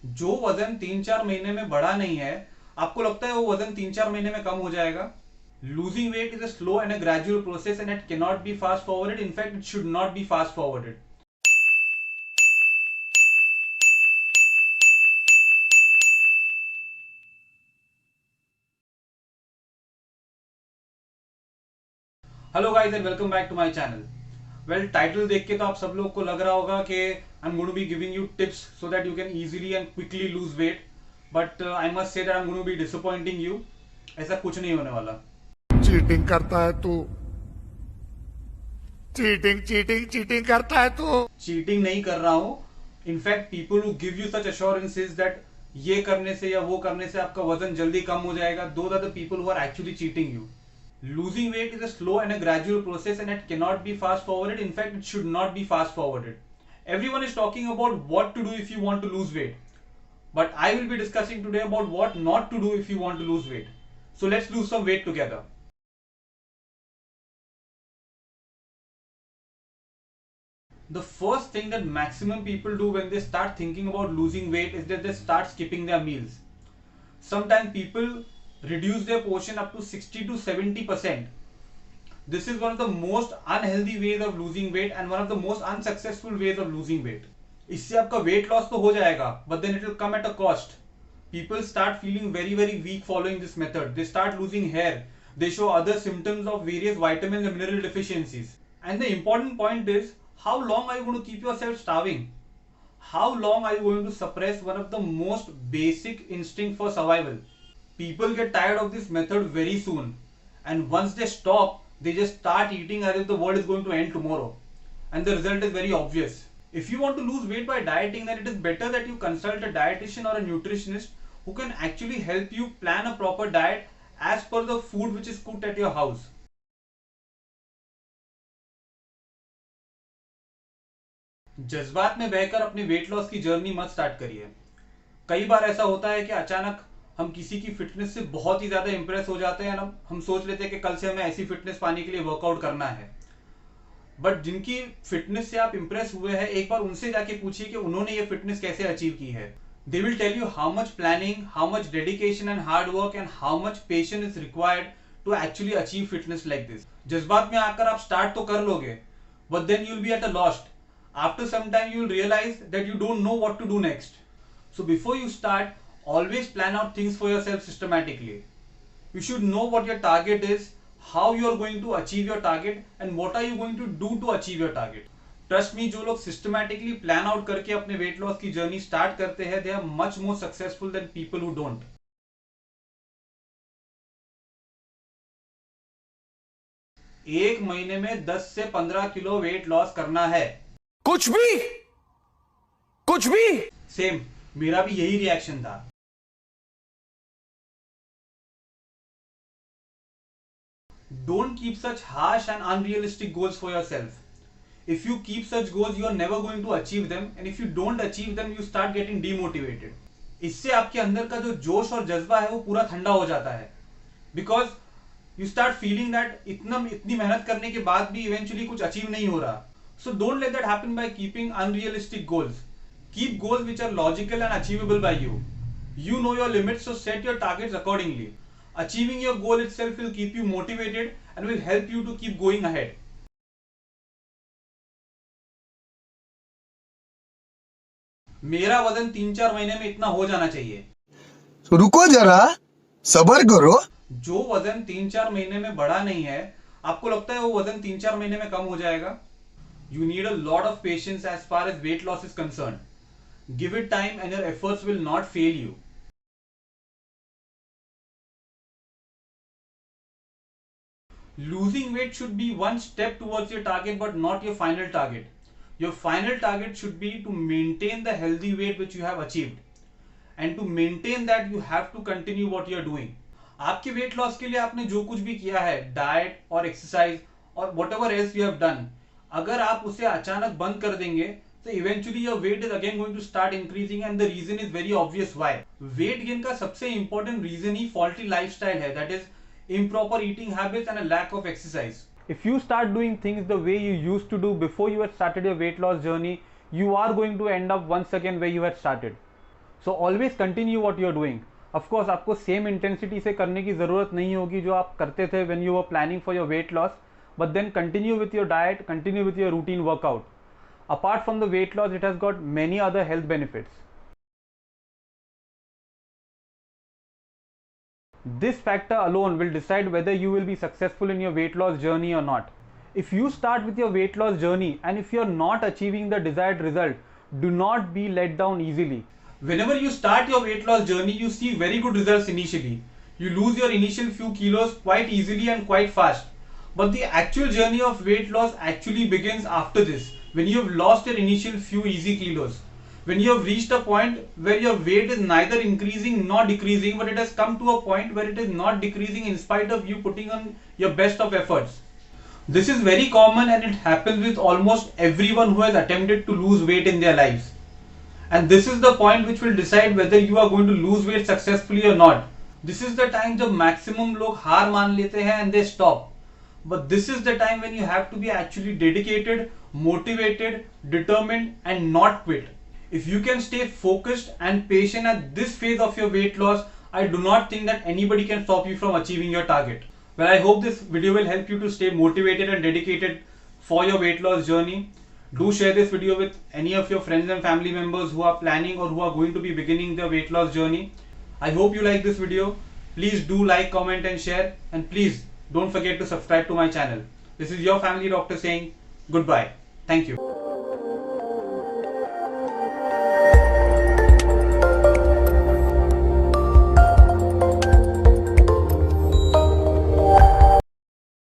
जो वजन 3-4 महीने में बढ़ा नहीं है, आपको लगता है वो वजन 3-4 महीने में कम हो जाएगा? Losing weight is a slow and a gradual process and it cannot be fast forwarded. In fact it should not be fast forwarded. Hello guys and welcome back to my channel. Well, title देख के तो आप सब लोग को लग रहा होगा कि I am going to be giving you tips so that you can easily and quickly lose weight. But I must say that I am going to be disappointing you. ऐसा कुछ नहीं होने वाला. चीटिंग करता है तू। चीटिंग चीटिंग चीटिंग करता है तू। चीटिंग नहीं कर रहा हूं. In fact people who give you such assurances that ये करने से या वो करने से आपका वजन जल्दी कम हो जाएगा, those are the people who are actually cheating you. Losing weight is a slow and a gradual process and it cannot be fast forwarded. In fact, it should not be fast forwarded. Everyone is talking about what to do if you want to lose weight. But I will be discussing today about what not to do if you want to lose weight. So let's lose some weight together. The first thing that maximum people do when they start thinking about losing weight is that they start skipping their meals. Sometimes people reduce their portion up to 60 to 70%. This is one of the most unhealthy ways of losing weight and one of the most unsuccessful ways of losing weight. इससे आपका weight loss तो हो जाएगा, but then it will come at a cost. People start feeling very weak following this method. They start losing hair. They show other symptoms of various vitamin and mineral deficiencies. And the important point is, how long are you going to keep yourself starving? How long are you going to suppress one of the most basic instinct for survival? People get tired of this method very soon, and once they stop, they just start eating as if the world is going to end tomorrow. And the result is very obvious. If you want to lose weight by dieting, then it is better that you consult a dietitian or a nutritionist who can actually help you plan a proper diet as per the food which is cooked at your house. जज्बात में बहकर अपनी weight loss की journey मत start करिए. कई बार ऐसा होता है कि अचानक हम किसी की फिटनेस से बहुत ही ज्यादा इंप्रेस हो जाते हैं. हम सोच लेते हैं कि कल से हमें ऐसी फिटनेस पाने के लिए वर्कआउट करना है. बट जिनकी फिटनेस से आप इंप्रेस हुए हैं, एक बार उनसे जाके पूछिए कि उन्होंने ये फिटनेस कैसे अचीव की है. They will tell you how much planning, how much dedication and hard work and how much patience is required to actually achieve fitness like this. जज्बात में आकर आप स्टार्ट तो कर लोगे, but then you will be at a lost. After some time you will realize that you don't know what to do next. So before you start, always plan out things for yourself systematically. You should know what your target is, how you are going to achieve your target, and what are you going to do to achieve your target. Trust me, जो लोग systematically plan out करके अपने weight loss की journey start करते हैं, they are much more successful than people who don't. एक महीने में 10 से 15 किलो वेट लॉस करना है. कुछ भी कुछ भी। सेम, मेरा भी यही रिएक्शन था. Don't keep such harsh and unrealistic goals for yourself. If you keep such goals, you are never going to achieve them, and if you don't achieve them, you start getting demotivated. इससे आपके अंदर का जो जोश और जज्बा है वो पूरा ठंडा हो जाता है. Because you start feeling that इतनी मेहनत करने के बाद भी इवेंचुअली कुछ अचीव नहीं हो रहा. So don't let that happen by keeping unrealistic goals. Keep goals which are logical and achievable by you. You know your limits, so set your targets accordingly. Achieving your goal itself will keep you motivated and will help you to keep going ahead. मेरा वजन 3-4 महीने में इतना हो जाना चाहिए. रुको जरा, सबर करो. जो वजन 3-4 महीने में बढ़ा नहीं है, आपको लगता है वो वजन 3-4 महीने में कम हो जाएगा? You need a lot of patience as far as weight loss is concerned. Give it time and your efforts will not fail you. Losing weight should be one step towards your target but not your final target. Your final target should be to maintain the healthy weight which you have achieved. And to maintain that you have to continue what you are doing. आपके weight loss के लिए आपने जो कुछ भी किया है, diet और एक्सरसाइज और whatever else you have done, अगर आप उसे अचानक बंद कर देंगे, so eventually your weight is again going to start increasing and the reason is very obvious why. Weight gain का सबसे important reason ही faulty lifestyle है, that is improper eating habits and a lack of exercise. If you start doing things the way you used to do before you had started your weight loss journey, you are going to end up once again where you had started. So always continue what you are doing. Of course आपको same intensity से करने की ज़रूरत नहीं होगी जो आप करते थे when you were planning for your weight loss, but then continue with your diet, continue with your routine workout. Apart from the weight loss, it has got many other health benefits. This factor alone will decide whether you will be successful in your weight loss journey or not. If you start with your weight loss journey and if you are not achieving the desired result, do not be let down easily. Whenever you start your weight loss journey, you see very good results initially. You lose your initial few kilos quite easily and quite fast. But the actual journey of weight loss actually begins after this, when you have lost your initial few easy kilos. When you have reached a point where your weight is neither increasing nor decreasing, but it has come to a point where it is not decreasing in spite of you putting on your best of efforts. This is very common and it happens with almost everyone who has attempted to lose weight in their lives. And this is the point which will decide whether you are going to lose weight successfully or not. This is the time जब maximum लोग हार मान लेते हैं and they stop. But this is the time when you have to be actually dedicated, motivated, determined and not quit. If you can stay focused and patient at this phase of your weight loss, I do not think that anybody can stop you from achieving your target. Well, I hope this video will help you to stay motivated and dedicated for your weight loss journey. Do share this video with any of your friends and family members who are planning or who are going to be beginning their weight loss journey. I hope you like this video. Please do like, comment and share, and please don't forget to subscribe to my channel. This is your family doctor saying goodbye. Thank you.